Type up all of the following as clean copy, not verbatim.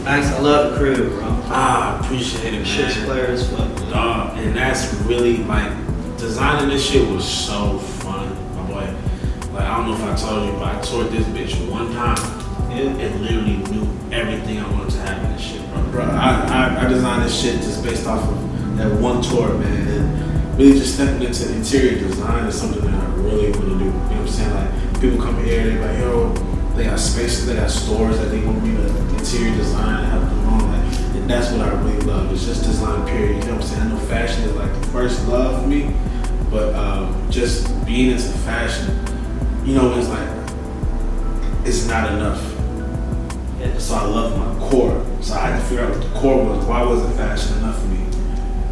Thanks, I love the crib, bro. I appreciate it, man. Shit's player as fuck. Dog, and that's really like designing this shit was so fun, my boy. Like I don't know if I told you, but I toured this bitch one time. Yeah. And literally knew everything I wanted to have in this shit, bro. I designed this shit just based off of that one tour, man. And really just stepping into interior design is something that I really want to do. You know what I'm saying? Like people come here, they're like, yo, they got spaces, they got stores that they want me to interior design and help them on. Like, and that's what I really love. It's just design, period. You know what I'm saying? I know fashion is like the first love for me, but just being into fashion, you know, it's like it's not enough. Yeah, so I love my core. So I had to figure out what the core was. Why wasn't fashion enough for me?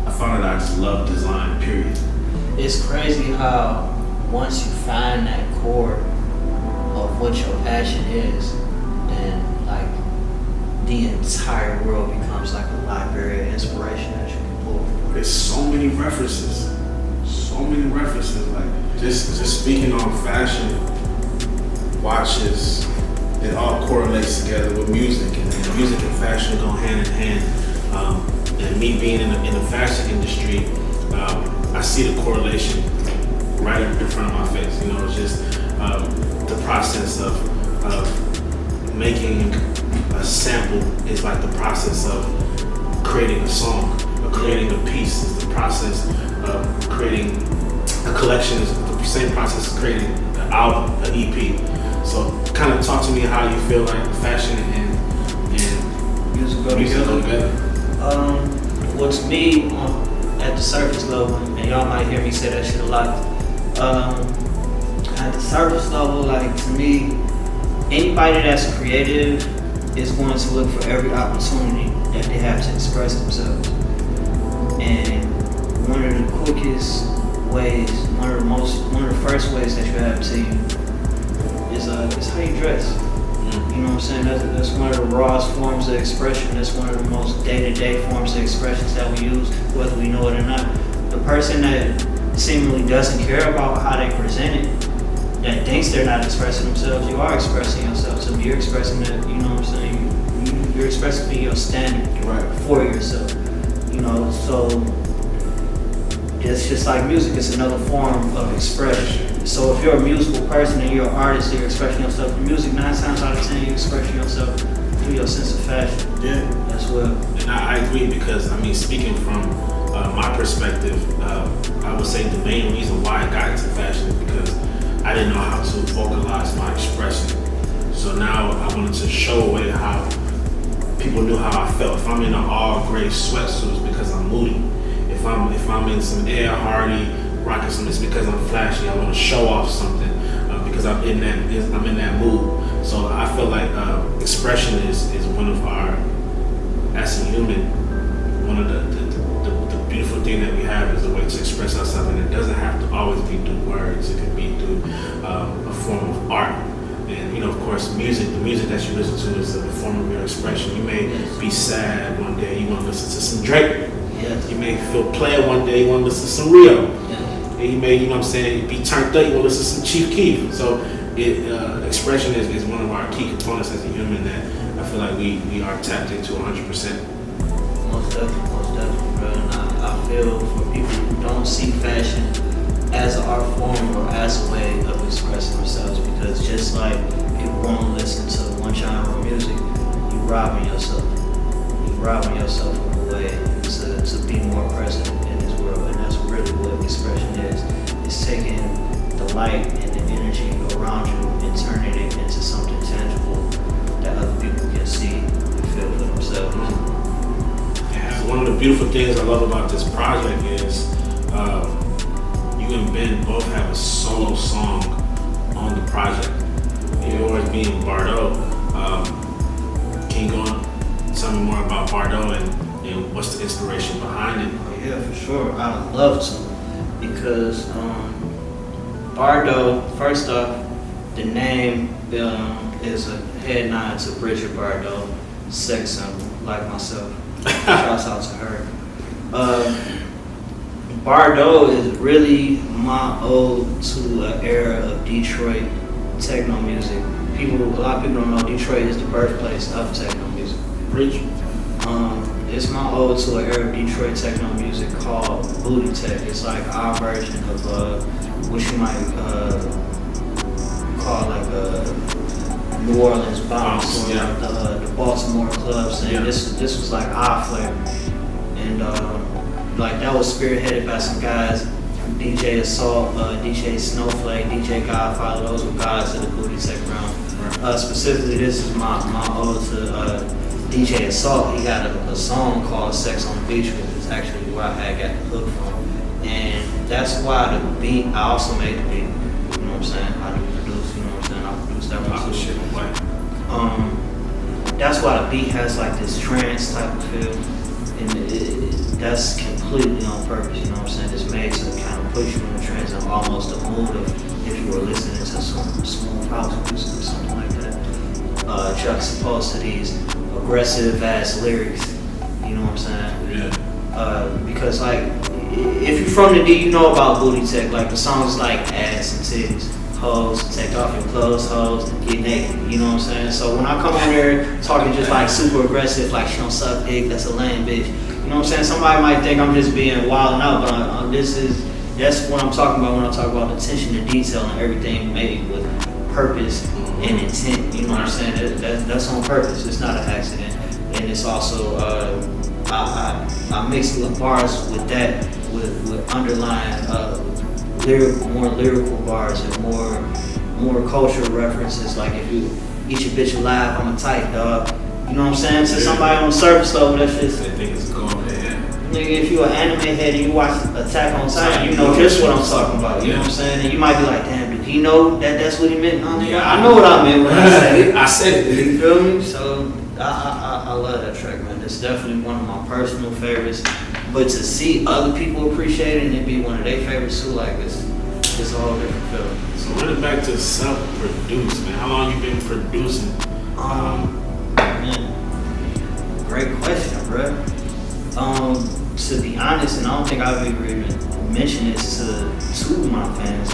I found out I just love design, period. It's crazy how once you find that core of what your passion is, then like the entire world becomes like a library of inspiration that you can pull from. There's so many references. So many references. Like just speaking on fashion, watches, it all correlates together with music, and music and fashion go hand in hand. And me being in the fashion industry, I see the correlation right in front of my face. You know, it's just the process of making a sample is like the process of creating a song, or creating a piece is the process of creating a collection is the same process of creating an album, an EP. So kind of talk to me how you feel like fashion and music go together. Well, to me, at the surface level, and y'all might hear me say that shit a lot. At the surface level, like to me, anybody that's creative is going to look for every opportunity that they have to express themselves. And one of the quickest ways, one of the first ways that you have to is how you dress. You know what I'm saying? That's one of the rawest forms of expression. That's one of the most day-to-day forms of expressions that we use, whether we know it or not. The person that seemingly doesn't care about how they present it, that thinks they're not expressing themselves, you are expressing yourself. So you're expressing that, you know what I'm saying? You're expressing your standard for yourself. You know, so it's just like music, it's another form of expression. So if you're a musical person and you're an artist and you're expressing yourself through music, 9 times out of 10 you're expressing yourself through your sense of fashion. Yeah. As well. And I agree because, I mean, speaking from my perspective, I would say the main reason why I got into fashion is because I didn't know how to vocalize my expression. So now I wanted to show away how people knew how I felt. If I'm in an all gray sweatsuit, it's because I'm moody. If I'm in some Air Hardy rocking something, it's because I'm flashy. I want to show off something because I'm in that mood. So I feel like expression is one of our, as a human, one of the beautiful thing that we have is a way to express ourselves, and it doesn't have to always be through words. It can be through a form of art. And you know, of course, music. The music that you listen to is a form of your expression. You may be sad one day, you want to listen to some Drake. Yes. You may feel player one day, you want to listen to some Rio. Yeah. And you may, you know what I'm saying, be turned up, you want to listen to some Chief Keef. So expression is one of our key components as a human that I feel like we are tapped into 100%. Most definitely, bro. And I feel for people who don't see fashion as an art form or as a way of expressing themselves, because just like people want to listen to one genre of music, you're robbing yourself. You're robbing yourself of a way to be more present in this world, and that's really what expression is. It's taking the light and the energy around you and turning it into something tangible that other people can see and feel for themselves. Yeah, one of the beautiful things I love about this project is you and Ben both have a solo song on the project. Yours being Bardo. Can you go on, tell me more about Bardo and what's the inspiration behind it? Oh yeah, for sure. I would love to, because Bardo, first off, the name is a head nod to Bridget Bardot, sex symbol, like myself. Shouts out to her. Bardo is really my ode to an era of Detroit techno music. A lot of people don't know Detroit is the birthplace of techno music. Preach. It's my ode to an era of Detroit techno music called booty tech. It's like our version of what you might call like a New Orleans bounce or yeah. like the Baltimore clubs. And this was like our flavor, and like that was spearheaded by some guys. DJ Assault, DJ Snowflake, DJ Godfather, those were guys of the booty tech realm. Specifically, this is my ode to DJ Assault. He got a song called Sex on the Beach, which is actually where I had got the hook from. And that's why the beat, I also made the beat, you know what I'm saying? I do produce, you know what I'm saying? I produced that one too. That's why the beat has like this trance type of feel. And that's completely on purpose, you know what I'm saying? It's made to kind of put you in a trance and almost a mood of if you were listening to some smooth house music or something like that. Juxtaposed to these aggressive ass lyrics, you know what I'm saying? Yeah. Because like, if you're from the D, you know about booty tech. Like the songs like ass and titties, hoes, take off your clothes, hoes, get naked. You know what I'm saying? So when I come on there talking just like super aggressive, like she don't suck dick, that's a lame bitch. You know what I'm saying? Somebody might think I'm just being wild and out, but that's what I'm talking about when I talk about attention to detail and everything made with purpose and intent. You know what I'm saying? That's on purpose. It's not an accident, and it's also I mix with bars with that with underlying more lyrical bars and more cultural references. Like if you eat your bitch alive, I'm a tight dog. You know what I'm saying? To somebody on the surface level, that's just they think it's going there. Nigga, if you an anime head and you watch Attack on Titan, you know just what I'm talking about. You know what I'm saying? And you might be like, damn, did he know that's what he meant? No, nigga, I know what I meant when I said it. I said it. You feel me? So I love that track, man. It's definitely one of my personal favorites. But to see other people appreciate it and it be one of their favorites too, like it's a whole different feeling. So running back to self-produced, man. How long you been producing? Man, great question, bro. To be honest, and I don't think I've ever even mentioned this to my fans,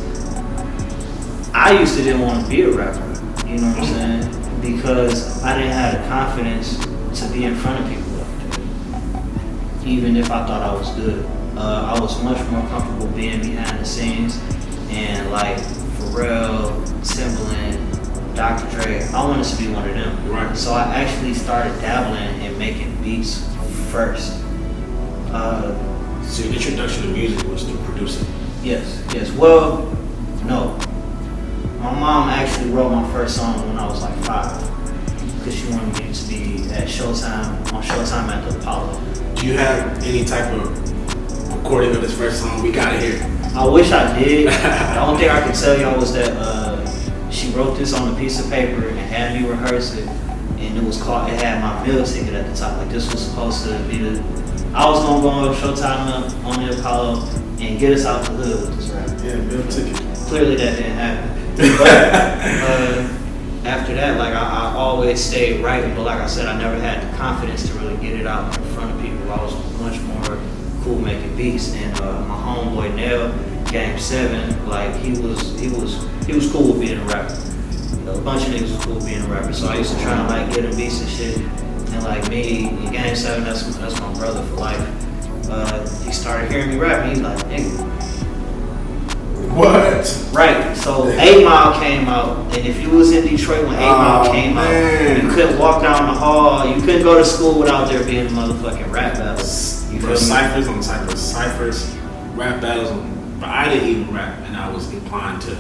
I used to didn't want to be a rapper, you know what I'm saying? Because I didn't have the confidence to be in front of people like that, even if I thought I was good. I was much more comfortable being behind the scenes, and like Pharrell, Timbaland, Dr. Dre, I wanted to be one of them. Right. So I actually started dabbling in making beats first. So your introduction to music was through producing? Yes. Well, no. My mom actually wrote my first song when I was like 5, because she wanted me to be at Showtime, on Showtime at the Apollo. Do you have any type of recording of this first song? We gotta hear. I wish I did. The only thing I can tell y'all was that she wrote this on a piece of paper and had me rehearse it, and it had my meal ticket at the top. Like this was supposed to be I was gonna go on Showtime on the Apollo and get us out the hood with this rap. Yeah, meal ticket. Clearly that didn't happen. But after that, like I always stayed writing, but like I said, I never had the confidence to really get it out in front of people. I was much more cool making beats, and my homeboy Nell, Game 7, like he was cool with being a rapper. A bunch of niggas was cool with being a rapper, so I used to try to like get him beats and shit. And like me, in Game 7, that's my brother for life. He started hearing me rap, and he's like, nigga. What? Right, so 8 Mile came out, and if you was in Detroit when 8 Mile came out, you couldn't walk down the hall, you couldn't go to school without there being motherfucking rap battles. You feel ciphers on ciphers, rap battles, but I didn't even rap, and I was inclined to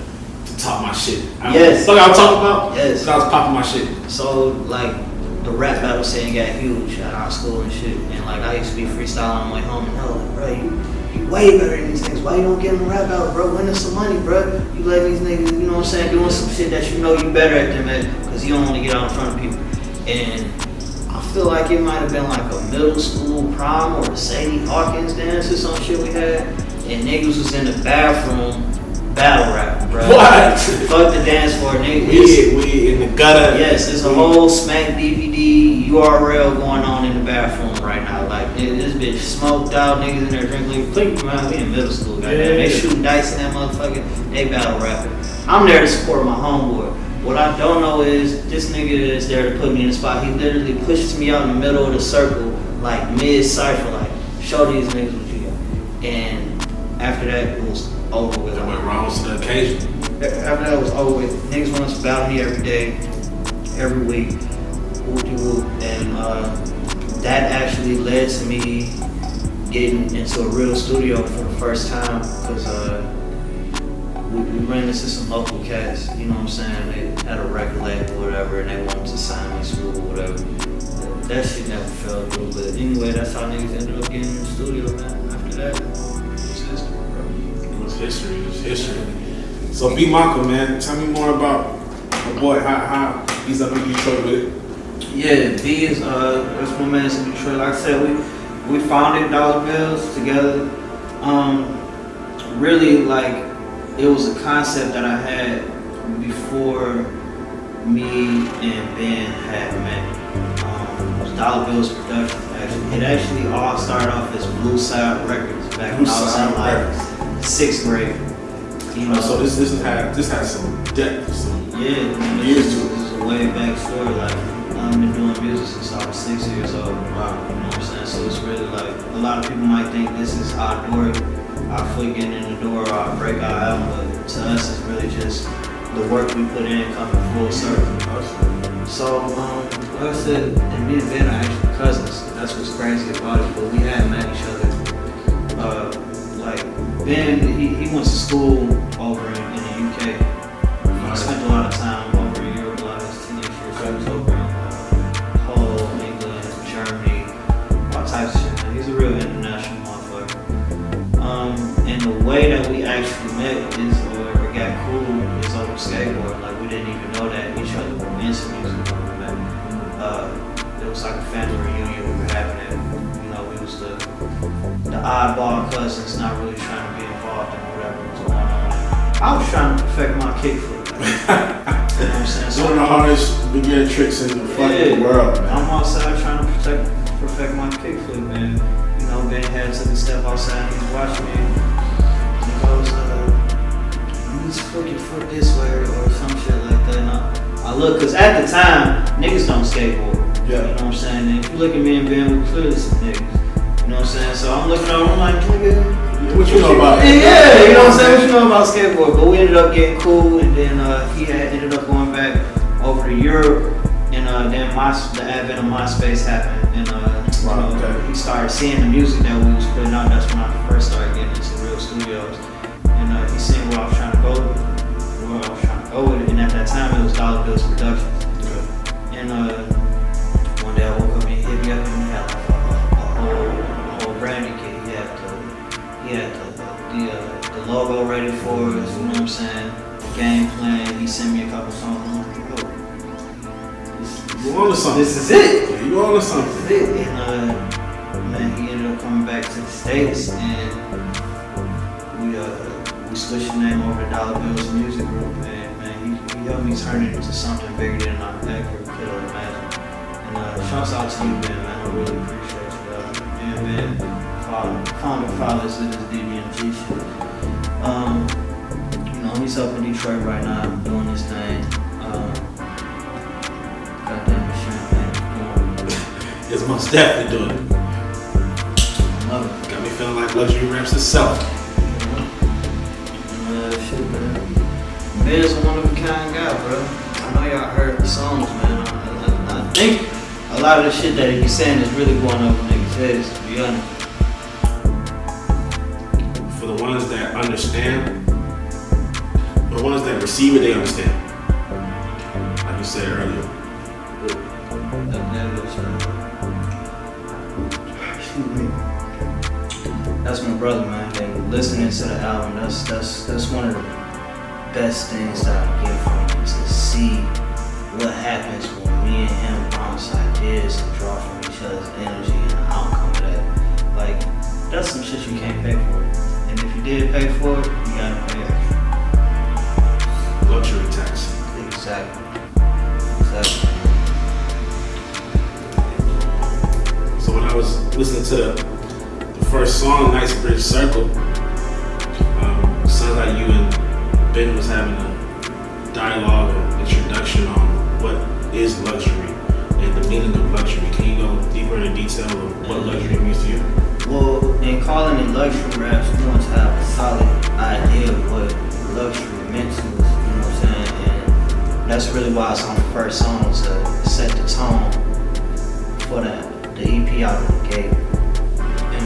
talk my shit. Yes. Look, I was talking about? Yes. I was popping my shit. So, like, the rap battle scene got huge at our school and shit, and like, I used to be freestyling on my way home, and I was like, bro, you way better than these niggas. Why you don't get them a rap battle, bro? Win us some money, bro. You let these niggas, you know what I'm saying, doing some shit that you know you better at them at, because you don't want to get out in front of people. And I feel like it might have been like a middle school prom or a Sadie Hawkins dance or some shit we had, and niggas was in the bathroom battle rap, bro. What? Fuck the dance floor, nigga. We in the gutter. Yes, there's a whole Smack DVD URL going on in the bathroom right now. Like, nigga, this bitch smoked out, niggas in there drinking. Click, man, we in middle school, goddamn. They shooting dice in that motherfucker. They battle rapping. I'm there to support my homeboy. What I don't know is this nigga is there to put me in the spot. He literally pushes me out in the middle of the circle, like mid-cypher, like, show these niggas what you got. And after that, it was over with. I went wrong to the occasion. After that, it was over with. Niggas wanted to battle me every day, every week. Whoop-de-whoop. And that actually led to me getting into a real studio for the first time, because we ran into some local cats, you know what I'm saying? They had a record label or whatever, and they wanted to sign me to or whatever. That shit never fell through, but anyway, that's how niggas ended up getting in the studio, man. After that, it was history, bro. It was history. So B Maka, man, tell me more about my boy, how he's up in Detroit with it. Yeah, B is that's my man's in Detroit. Like I said, we founded Dollar Bills together. Really, like, it was a concept that I had before me and Ben had met. It was Dollar Bills Productions, actually. It actually all started off as Blue Side Records back when I was in like 6th grade. You know, So this has some depth, some yeah, years to it. This is a way back story. Like, I've been doing music since I was 6 years old. Wow, you know what I'm saying? So it's really like, a lot of people might think this is our door, our foot getting in the door, or our breakout album, but to us it's really just the work we put in coming full circle. So, like I said, and me and Ben are actually cousins. That's what's crazy about it, but we had met each other. Like, Ben, he went to school over in the UK. He spent a lot of time over in Europe, a lot of his teenage years. So he was over in Hull, England, Germany, all types of shit. Man. He's a real international motherfucker. And the way that we actually met is, or got cool, is over skateboard. Like, we didn't even know that each other were into music when we met. It was like a family reunion we were having. It. You know, we was the oddball cousins, not really trying to be involved in whatever was going on. I was trying to perfect my kickflip. You know what I'm saying? It's one of the hardest beginner tricks in the fucking world, man. I'm outside trying to perfect my kickflip, man. You know, Ben had took a step outside, he was watching me. And he goes, you need to flip your foot this way or some shit like that. And I look, because at the time, niggas don't skateboard. Yeah. You know what I'm saying? And if you look at me and Ben, we're clearly some niggas. You know what I'm saying? So I'm looking over, I'm like, nigga. What you know about it? Yeah, you know what I'm saying? What you know about skateboard? But we ended up getting cool, and then he had ended up going back over to Europe, and then the advent of MySpace happened, and he started seeing the music that we was putting out. That's when I first started getting into real studios, and he seen where I was trying to go with it, and at that time it was Dollar Bills Productions. Okay. And one day I woke up and he hit me up, and he had like a whole branding kit. He had the logo ready for us, you know what I'm saying? Game plan. He sent me a couple songs. I'm like, yo, You on to something. this is it. You on to something. This is it. And man, he ended up coming back to the States, and we switched the name over to Dollar Bills Music Group, and man, he helped me turn it into something bigger than I ever could have imagined. And shouts out to you, man. I really appreciate you. And man, founder fathers of this DBMG shit. You know, he's up in Detroit right now doing this thing. Goddamn shit, man. It's most definitely doing it. Love it. Got me feeling like luxury raps itself. Shit, man. Ben's a one of a kind guy, bro. I know y'all heard the songs, man. I think a lot of the shit that he be saying is really going over niggas' heads, to be honest. For the ones that understand, the ones that receive it, they understand. Like you said earlier. Excuse me. That's my brother, man. And listening to the album, that's one of the best things that I get from it, to see what happens when me and him bounce ideas and draw from each other's energy and the outcome of that. Like, that's some shit you can't pay for. And if you did pay for it, you gotta pay extra. Luxury tax. Exactly. So when I was listening to the first song, Nice Bridge Circle, sounds like you and Ben was having a dialogue or introduction detail of what luxury means to you? Well, in calling it luxury raps, we want to have a solid idea of what luxury meant to us, you know what I'm saying? And that's really why it's on the first song, to set the tone for the EP out of the gate. And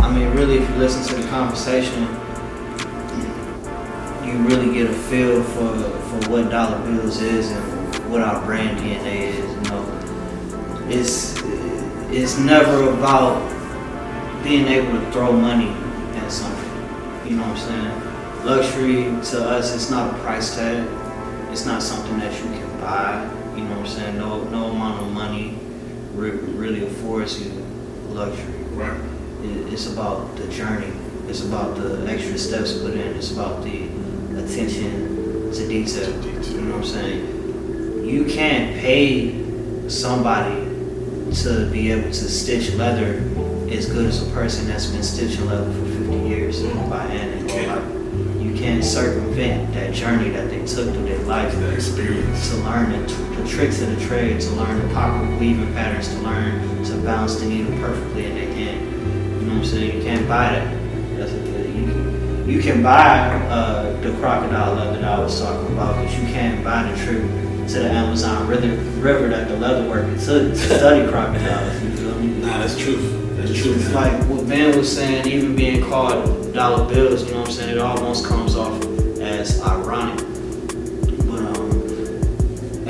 I mean, really, if you listen to the conversation, you really get a feel for what Dollar Bills is and what our brand DNA is, you know. It's never about being able to throw money at something, you know what I'm saying? Luxury to us, it's not a price tag. It's not something that you can buy, you know what I'm saying? No amount of money really affords you luxury. Right. It's about the journey. It's about the extra steps put in. It's about the attention to detail. You know what I'm saying? You can't pay somebody to be able to stitch leather as good as a person that's been stitching leather for 50 years by hand. You can't circumvent that journey that they took through their life, that experience, to learn the tricks of the trade, to learn the pocket weaving patterns, to learn to balance the needle perfectly in their hand. You know what I'm saying? You can't buy that. You can buy the crocodile leather that I was talking about, but you can't buy the trip to the Amazon river that the leather worker took to study crocodiles. You feel me? Nah, that's true. That's true. It's like what Ben was saying, even being called dollar bills, you know what I'm saying? It almost comes off as ironic. But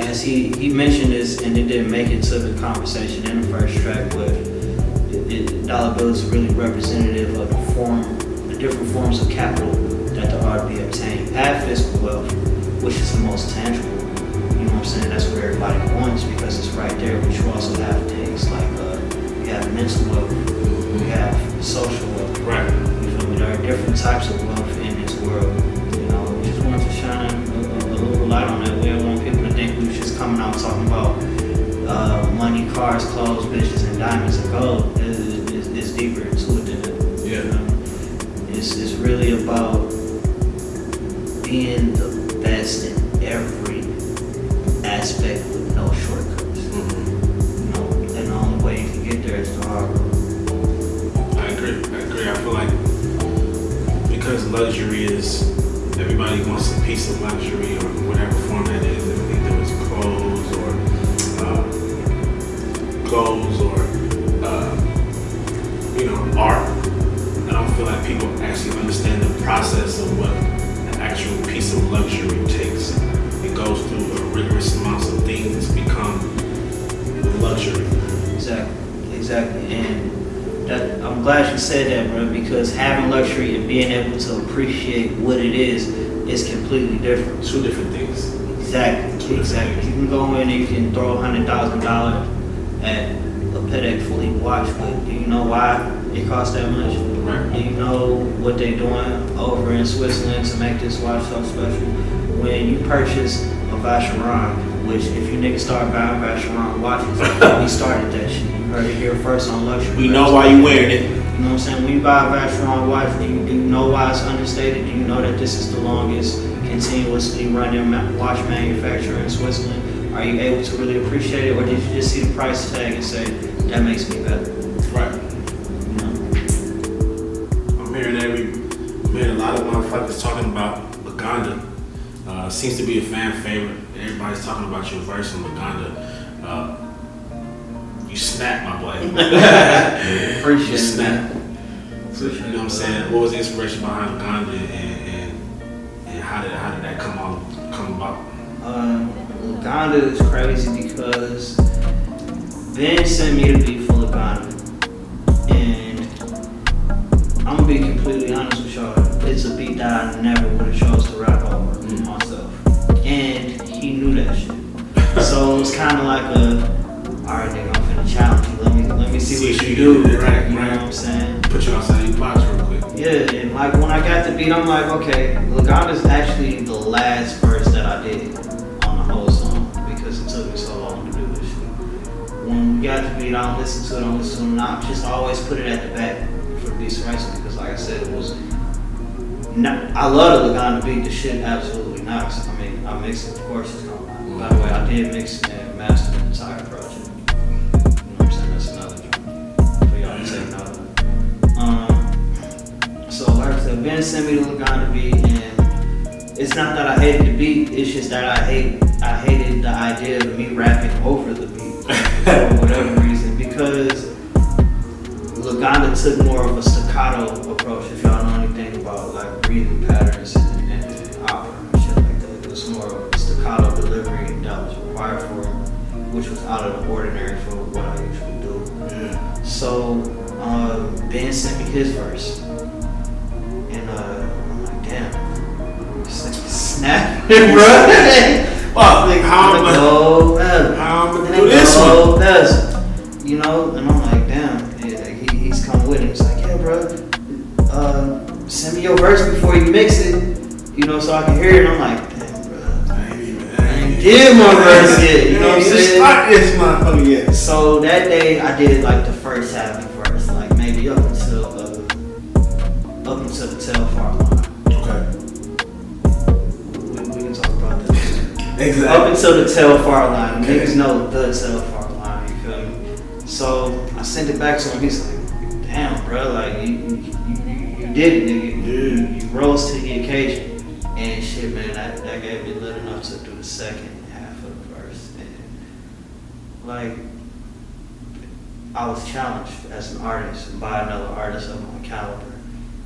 as he mentioned this, and it didn't make it to the conversation in the first track, but dollar bills is really representative of the different forms of capital that the art be obtained. Have physical wealth, which is the most tangible. You know what I'm saying? That's what everybody wants because it's right there. But you also have things like you have mental wealth, you have social wealth. Right. You feel me? There are different types of wealth in this world. You know, we just want to shine a little light on that. We don't want people to think we was just coming out talking about money, cars, clothes, bitches, and diamonds and gold. It's deeper into it than that. Yeah. You know? It's really about being the best in every aspect with no shortcuts. You know, and the only way you can get there is the hard work. I agree. I feel like because luxury is, everybody wants a piece of luxury or whatever form that is. Either it's clothes or art. I don't feel like people actually understand the process of what an actual piece of luxury takes. It goes through a rigorous amounts of things to become luxury. Exactly. And that, I'm glad you said that, bro, because having luxury and being able to appreciate what it is completely different. Two different things. Exactly. You can go in and you can throw $100,000 at a Patek Philippe watch, but do you know why it costs that much? Right. Do you know what they're doing over in Switzerland to make this watch so special? When you purchase a Vacheron, which if you niggas start buying Vacheron watches, we started that shit. You heard it here first on luxury. We know why you wearing it. You know what I'm saying? When you buy a Vacheron watch, do you know why it's understated? Do you know that this is the longest continuously running watch manufacturer in Switzerland? Are you able to really appreciate it, or did you just see the price tag and say, that makes me better? Right. You know? I'm hearing a lot of motherfuckers talking about Laganda. Seems to be a fan favorite. Everybody's talking about your verse on Laganda. You snap, my boy. Appreciate you snap. it. You know what I'm saying? What was the inspiration behind Laganda, and how did that come about? Laganda is crazy because Ben sent me the beat for Laganda, and I'm gonna be completely honest with y'all. It's a beat that I never would have chose to rap over myself, and he knew that shit. So it was kind of like alright, nigga, I'm finna challenge you. Let me see what you do. Right, you know what I'm saying? Put you outside your box real quick. Yeah, and like when I got the beat, I'm like, okay, Laganda's actually the last verse that I did on the whole song because it took me so long to do this shit. When we got the beat, I don't listen to it, and I just always put it at the back for the beats racing because, like I said, it was. I love the Laganda beat. The shit absolutely knocks. I mean, I mixed it, of course it's gonna knock. By the way, I did mix and master the entire project. You know what I'm saying? That's another job. Ben sent me the Luganda beat, and it's not that I hated the beat. It's just that I hated the idea of me rapping over the beat for whatever reason, because Luganda took more of a staccato approach. If y'all know anything about like breathing patterns and opera and shit like that, it was more of a staccato delivery that was required for him, which was out of the ordinary for what I usually do. Yeah. So Ben sent me his verse, and I'm like, damn, it's like snapping, bro. Fuck, how am I do this one? You know, and I'm like, damn, yeah, he's come with it. He's like, yeah, bro, send me your verse before you mix it, you know, so I can hear it. And I'm like, damn, bro, I ain't did my verse yet, you know what I'm saying? Start this motherfucker yet. So that day I did like the first half of the verse, like maybe up until the Telfar line. Okay. We can talk about this. Exactly. Up until the Telfar line. Okay. Niggas know the Telfar line, you feel me? So I sent it back to him. He's like, damn, bro, like you did it, nigga. Yeah. You rose to the occasion. And shit, man, that gave me lit enough to do the second half of the verse. And like, I was challenged as an artist by another artist of my caliber.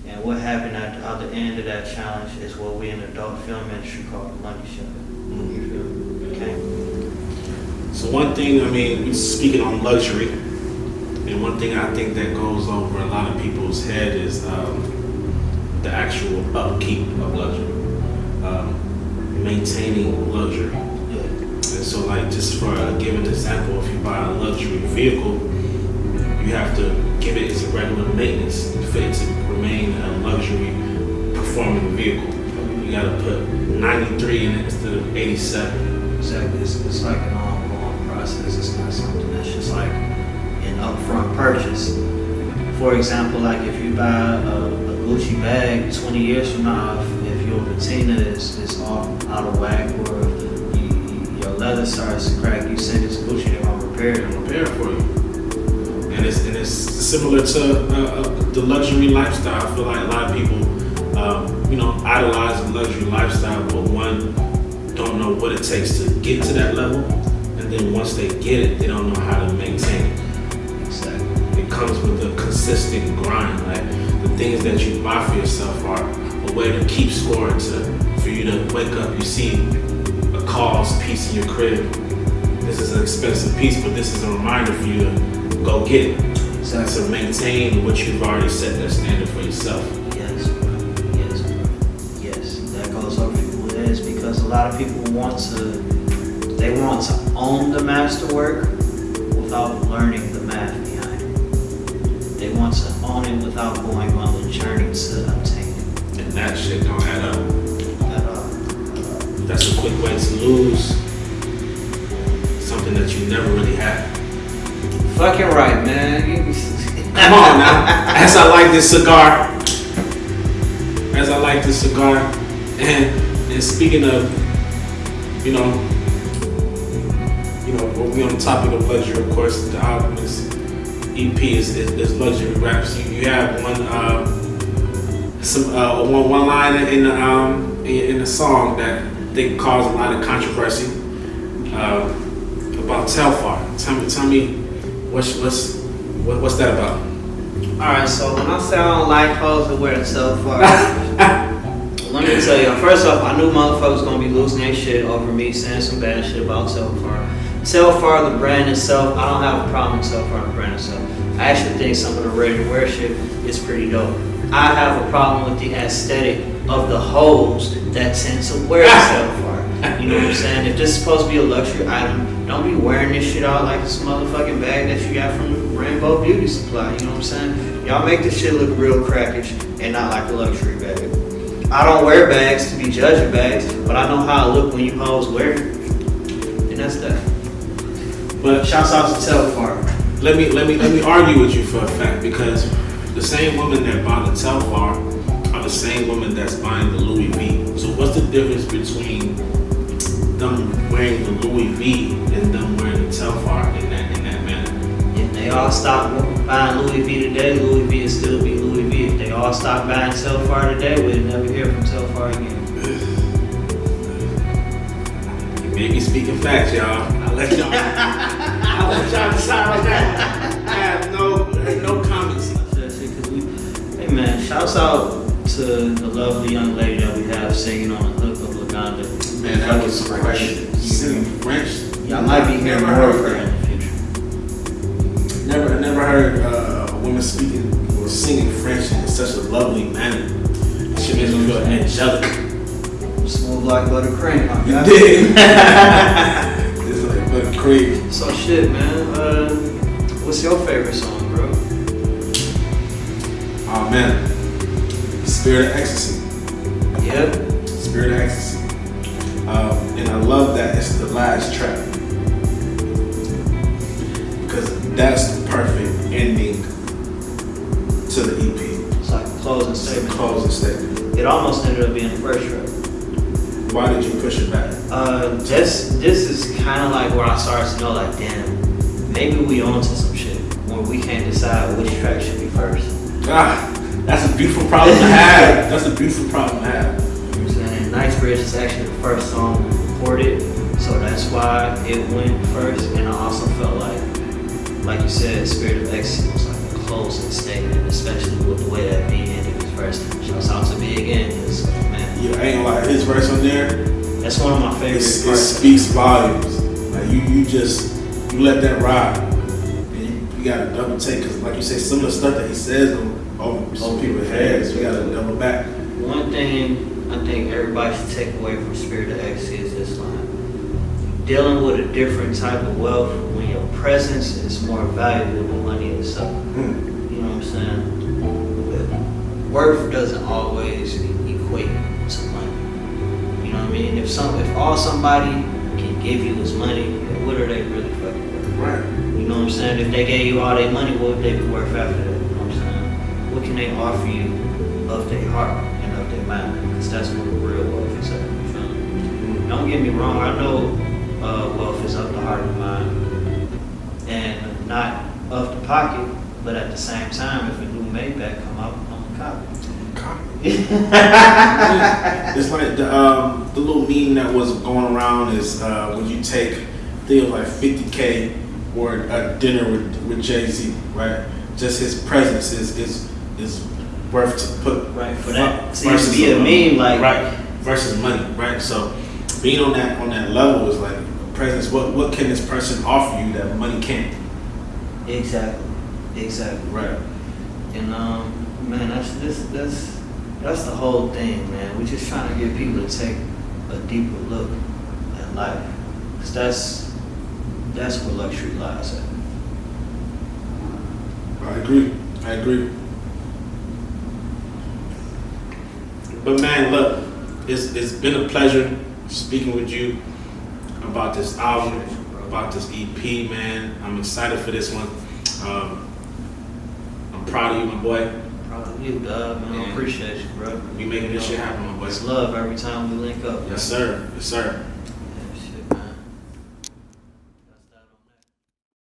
And what happened at the other end of that challenge is what we in the adult film industry call the money shot. You feel me? Okay. So one thing, I mean, we're speaking on luxury, and one thing I think that goes over a lot of people's head is the actual upkeep of luxury, maintaining luxury. Yeah. And so, like, just for a given example, if you buy a luxury vehicle, you have to give it its regular maintenance for it to remain a luxury performing vehicle. You gotta put 93 in it instead of 87. Exactly. It's like an ongoing process. It's not something that's just like an upfront purchase. For example, like if you buy a Gucci bag 20 years from now, if your patina is off out of whack, or your leather starts to crack, you send it to Gucci, they're gonna repair it and Prepare for you. And it's similar to the luxury lifestyle. I feel like a lot of people, idolize the luxury lifestyle, but one, don't know what it takes to get to that level, and then once they get it, they don't know how to maintain it. Exactly. It comes with a consistent grind. Like the things that you buy for yourself are a way to keep score, for you to wake up, you see a cost piece in your crib. This is an expensive piece, but this is a reminder for you to go get it. Exactly. To maintain what you've already set that standard for yourself. Yes, that goes over people's heads, because a lot of people want to own the masterwork without learning the math behind it. They want to own it without going on the journey to obtain it. And that shit don't add up. At all. That's a quick way to lose something that you never really had. Fucking right, man. Come on now. As I like this cigar, and speaking of, we on the topic of luxury, of course. The album EP is luxury raps. You have one line in the song that I think caused a lot of controversy about Telfar. Tell me. What's that about? Alright, so when I say I don't like hoes that wear the Telfar, let me tell you, first off, I knew motherfuckers gonna be losing their shit over me saying some bad shit about Telfar. Telfar, the brand itself, I don't have a problem with Telfar, the brand itself. I actually think some of the ready-to-wear shit is pretty dope. I have a problem with the aesthetic of the hoes that tend to wear Telfar. You know what I'm saying? If this is supposed to be a luxury item, don't be wearing this shit out like this motherfucking bag that you got from Rainbow Beauty Supply. You know what I'm saying? Y'all make this shit look real crackish and not like a luxury bag. I don't wear bags to be judging bags, but I know how I look when you hoes wear it. And that's that. But shouts out to Telfar. Let me argue with you for a fact, because the same women that buy the Telfar are the same women that's buying the Louis V. So what's the difference between them wearing the Louis V and them wearing the Telfar in that manner? If they all stop buying Louis V today, Louis V will still be Louis V. If they all stop buying Telfar today, we'll never hear from Telfar again. You may be speaking facts, y'all. I'll let y'all decide on that. I have no comments. Hey man, shouts out to the lovely young lady that we have singing on the hook of Laganda. Man, that was French. Singing French. Y'all might be hearing more of her in the future. I never heard a woman speaking or singing French in such a lovely manner. She makes me feel angelic. Smooth like buttercream. You did. It's like buttercream. So shit, man. What's your favorite song, bro? Oh man, Spirit of Ecstasy. Yep. Spirit of Ecstasy. And I love that it's the last track because that's the perfect ending to the EP. It's like a closing It's a statement. closing statement. It almost ended up being the first track. Why did you push it back? This is kind of like where I started to know, like, damn, maybe we onto some shit where we can't decide which track should be first. That's a beautiful problem to have. That's a beautiful problem to have. You know what I'm saying? Nice Bridge is actually the first song we recorded, so that's why it went first. And I also felt like you said, Spirit of Ecstasy was like a closing statement, especially with the way that B ended his verse. Shouts out to B again, because man, Yeah, I ain't gonna lie, his verse on there, that's one of my favorite it parts. speaks volumes. Like you let that ride, and you gotta double take because, like you say, some of the stuff that he says over some people's heads, you gotta double back. One thing I think everybody should take away from Spirit of Ecstasy is this line: dealing with a different type of wealth when your presence is more valuable than money itself. You know what I'm saying? But worth doesn't always equate to money. You know what I mean? If all somebody can give you is money, then what are they really fucking worth? Right. You know what I'm saying? If they gave you all their money, what would they be worth after that? You know what I'm saying? What can they offer you of their heart and of their mind? Because that's where the real wealth is at. You feel me? Don't get me wrong. I know wealth is of the heart and mind, and not of the pocket. But at the same time, if a new Maybach come out, I'm a copy. It's like the little meme that was going around is when you take, I think it was like 50K or a dinner with Jay-Z, right? Just his presence is worth to put Right, for that seems to be a meme, like right versus money, right? So being on that level is like presence. What can this person offer you that money can't? Exactly. Right. And man, that's the whole thing, man. We're just trying to get people to take a deeper look at life, because that's where luxury lies at. I agree. But man, look, it's been a pleasure speaking with you about this album, about this EP, man. I'm excited for this one. I'm proud of you, my boy. Proud of you, dog, man. I appreciate you, bro. You making this shit happen, my boy. It's love every time we link up. Yes, sir.